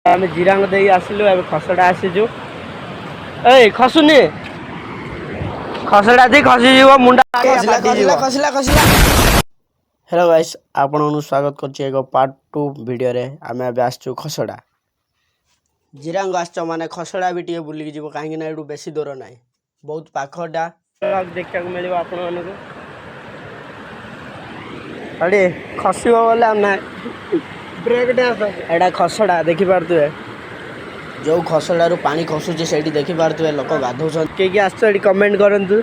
आम जिरांग दे आसलु ए खसड़ा आसीजु ए खसुनी खसड़ा दे खसी मुंडा hello guys आपन स्वागत करछि एगो पार्ट 2 वीडियो रे आमे अब आसछु खसड़ा जिरांग आसछ माने खसड़ा भी टिके बुली जीवो काहे ना एडू बेसी दूर नाही बहुत पाखडा देखा मिलियो आपन मानको अरे खसिबो बोले हम ना ब्रेक डांस एडा खसड़ा देखि पारतुए जो खसड़ारू पानी खसुचे सेठी देखि पारतुए लोक गाधौछन के आसछ एडी कमेंट करंतु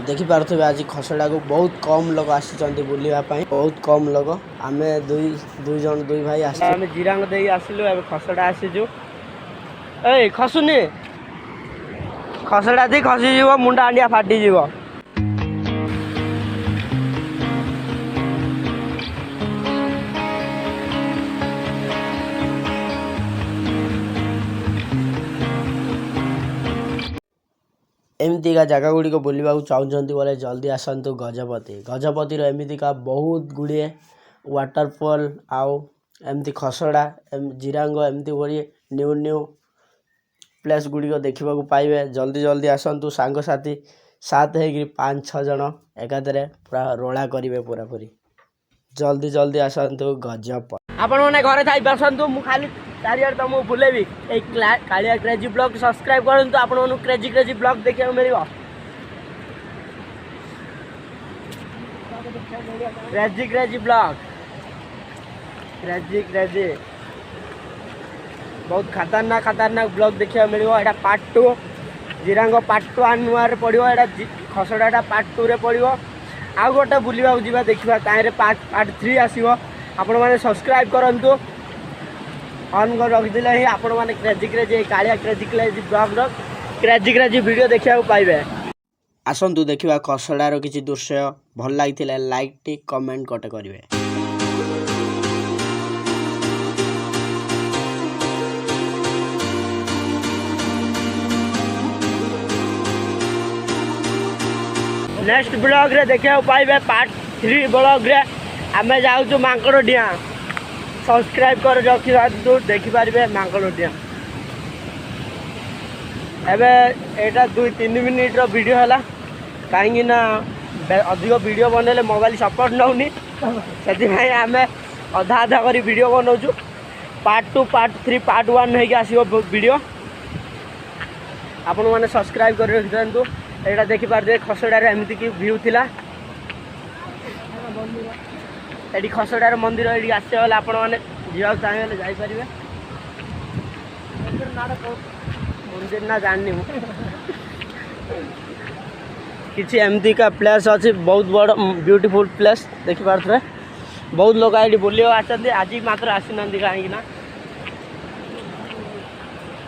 देखि पारथुबे आज खसड़ा को बहुत कम लोग आसिचंती बुलिया पाई बहुत कम लोग आमे दुई जन दुई भाई आसी आमे जिरांग देई आसिलु ए खसड़ा आसीजु ए खसुनी खसड़ा दे खसी जीवो मुंडा आंडिया फाटी जीवो एमती का जगह गुड़ी को बुलवा चाहते बोले जल्दी आसतु गजपति गजपति एमती का बहुत गुड़े वाटरफॉल आउ एमती खसड़ा जिरांग एमती गुड़े न्यू न्यू प्लेस गुड़ी देखा पाइबे जल्दी जल्दी आसतु सांग साथी साथ है 5-6 जन एकादरे पूरा रोला करेंगे पूरा पूरी जल्दी जल्दी आसतु गजपति आपण मैंने घरे थी बसतु मु खाली चारियार तुमको बुलेबी कालिया क्रेजी ब्लॉग सब्सक्राइब करंतु आपण क्रेजी क्रेजी ब्लॉग देखा मिल crazy crazy blog crazy crazy बहुत खतरनाक ब्लॉग देखा मिल पार्ट 2 जिरांग पार्ट 1 नुआ पड़ो एटा खसड़ा पार्ट 2 रे पड़ो आउ गोटे बुलवा जा देखा तारे पार्ट 3 आसो आपण मैंने सब्सक्राइब करंतु ऑन कर रखिले ही आपण माने crazy crazy Kalia crazy crazy blog रो क्रेजी क्रेजी वीडियो देखा पाइबे आसंतु देखिबा खसड़ार किछि दृश्य भल लागिथिले लाइक टी कमेंट कटे करिवे नेक्स्ट ब्लॉग रे देखा पाइबे पार्ट 3 ब्लॉग रे आमे जाउछु मांकड़ डिया सब्सक्राइब कर रखी देखिपारे मांकड़ डिया एवं एटा 2-3 मिनिट रो वीडियो है कहीं ना अधिक वीडियो बनले मोबाइल सपोर्ट नौनी से आम अधा अधा कर वीडियो बनाऊँ पार्ट 2 पार्ट 3 पार्ट 1 होगी आसो वीडियो आपण मैंने सब्सक्राइब कर रखि दिंतु यहाँ देखिपारे खसड़ार एमती की व्यू थिला एटी खसड़ार मंदिर ये आसते गले आपण मैंने जा चाहिए जापर मंदिर ना जानी किसी एमती का प्लेस अच्छी बहुत बड़ ब्यूटीफुल प्लेस देखिपे बहुत लोग ये बुले आसते आज मात्र आसी ना कहीं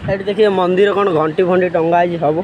ये देखिए मंदिर कौन घंटी फंटी टंगा सब